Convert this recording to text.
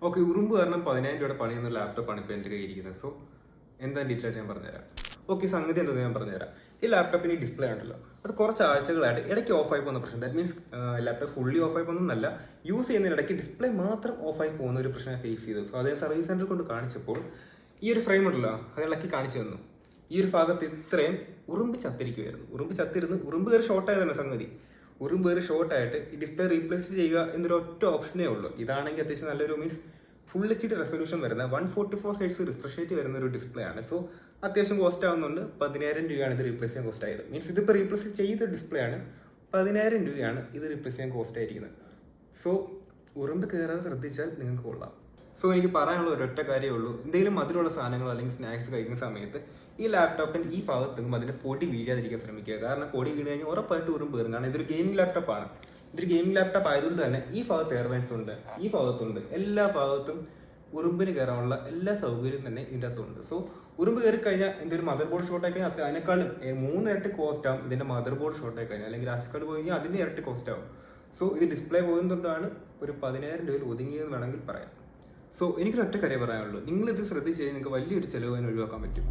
Okay, ഉറുമ്പ് കാരണം 10,000 രൂപയുടെ പണിയുന്ന ലാപ്ടോപ്പാണ് ഇപ്പോൾ എൻ്റെ കയ്യിൽ ഇരിക്കുന്നത്. സോ എന്താ ഡീറ്റെയിൽ ആയിട്ട് ഞാൻ പറഞ്ഞുതരാം. ഓക്കെ, സംഗതി എന്താ ഞാൻ പറഞ്ഞുതരാം. ഈ ലാപ്ടോപ്പിന് ഈ ഡിസ്പ്ലേ ഉണ്ടല്ലോ, അത് കുറച്ച് ആഴ്ചകളായിട്ട് ഇടയ്ക്ക് ഓഫായി പോകുന്ന പ്രശ്നം. ദാറ്റ് മീൻസ് ലാപ്ടോപ്പ് ഫുള്ളി ഓഫായി പോകുന്നതല്ല, യൂസ് ചെയ്യുന്നതിനിടയ്ക്ക് ഡിസ്പ്ലേ മാത്രം ഓഫായി പോകുന്ന ഒരു പ്രശ്നം ഫേസ് ചെയ്തു. സോ അതേ സർവീസ് സെന്ററിൽ കൊണ്ട് കാണിച്ചപ്പോൾ ഈ ഒരു ഫ്രെയിം ഉണ്ടല്ലോ, അത് ഇളക്കി കാണിച്ചു തന്നു. ഈ ഒരു ഭാഗത്ത് ഇത്രയും ഉറുമ്പ് ചത്തിരിക്കുമായിരുന്നു. ഉറുമ്പ് ചത്തിരുന്ന് ഉറുമ്പ് കയറി ഷോർട്ടായതാണ് സംഗതി. ഉറുമ്പ് കയറി ഷോർട്ടായിട്ട് ഈ ഡിസ്പ്ലേ റീപ്ലേസ് ചെയ്യുക എന്നൊരു ഒറ്റ ഓപ്ഷനേ ഉള്ളൂ. ഇതാണെങ്കിൽ അത്യാവശ്യം നല്ലൊരു means full H D resolution വരുന്ന 144 ഹെർട്സ് റിഫ്രഷ് റേറ്റ് വരുന്ന ഒരു ഡിസ്പ്ലേ ആണ്. സോ അത്യാവശ്യം കോസ്റ്റ് ആവുന്നുണ്ട്. 10,000 രൂപയാണ് ഇത് റീപ്ലേസ് ചെയ്യാൻ കോസ്റ്റ് ആയത്. മീൻസ് ഇതിപ്പോൾ റീപ്ലേസ് ചെയ്ത ഡിസ്പ്ലേ ആണ്, 10,000 രൂപയാണ് ഇത് റീപ്ലേസ് ചെയ്യാൻ കോസ്റ്റ് ആയിരിക്കുന്നത്. സോ ഉറുമ്പ് കയറാതെ ശ്രദ്ധിച്ചാൽ നിങ്ങൾക്ക് കൊള്ളാം. സോ എനിക്ക് പറയാനുള്ള ഒരൊറ്റ കാര്യമേ ഉള്ളൂ, എന്തെങ്കിലും മധുരമുള്ള സാധനങ്ങളോ അല്ലെങ്കിൽ സ്നാക്സ് കഴിക്കുന്ന സമയത്ത് ഈ ലാപ്ടോപ്പിന് ഈ ഭാഗത്തും അതിന്റെ പൊടി വീഴാതിരിക്കാൻ ശ്രമിക്കുക. കാരണം പൊടി വീണ് കഴിഞ്ഞാൽ ഉറപ്പായിട്ട് ഉറുമ്പ് കയറും. കാരണം ഇതൊരു ഗെയിമിംഗ് ലാപ്ടോപ്പാണ്. ഇതൊരു ഗെയിമിംഗ് ലാപ്ടോപ്പ് ആയതുകൊണ്ട് തന്നെ ഈ ഭാഗത്ത് എയർവെന്റ്സ് ഉണ്ട്, ഈ ഭാഗത്തുണ്ട്, എല്ലാ ഭാഗത്തും ഉറുമ്പിന് കയറാനുള്ള എല്ലാ സൗകര്യവും തന്നെ ഇതിൻ്റെ അകത്തുണ്ട്. സോ ഉറുമ്പ് കയറി കഴിഞ്ഞാൽ ഇതിന്റെ ഒരു മദർ ബോർഡ് ഷോർട്ട് ആയി കഴിഞ്ഞാൽ അതിനേക്കാളും 3 ഇരട്ടി കോസ്റ്റ് ആവും ഇതിന്റെ മദർ ബോർഡ് ഷോർട്ട് ആയി കഴിഞ്ഞാൽ, അല്ലെങ്കിൽ ഗ്രാഫിക്സ് കാർഡ് പോയി കഴിഞ്ഞാൽ അതിന്റെ ഇരട്ടി കോസ്റ്റ് ആവും. സോ ഇത് ഡിസ്പ്ലേ പോകുന്നതുകൊണ്ടാണ് ഒരു 10,000 രൂപയിൽ ഒതുങ്ങിയെന്ന് വേണമെങ്കിൽ പറയാം. സോ എനിക്കൊരു ഒറ്റ കാര്യം പറയാനുള്ളൂ, നിങ്ങൾ ഇത് ശ്രദ്ധിച്ച് കഴിഞ്ഞാൽ നിങ്ങൾക്ക് വലിയൊരു ചിലവ് ഒഴിവാക്കാൻ പറ്റും.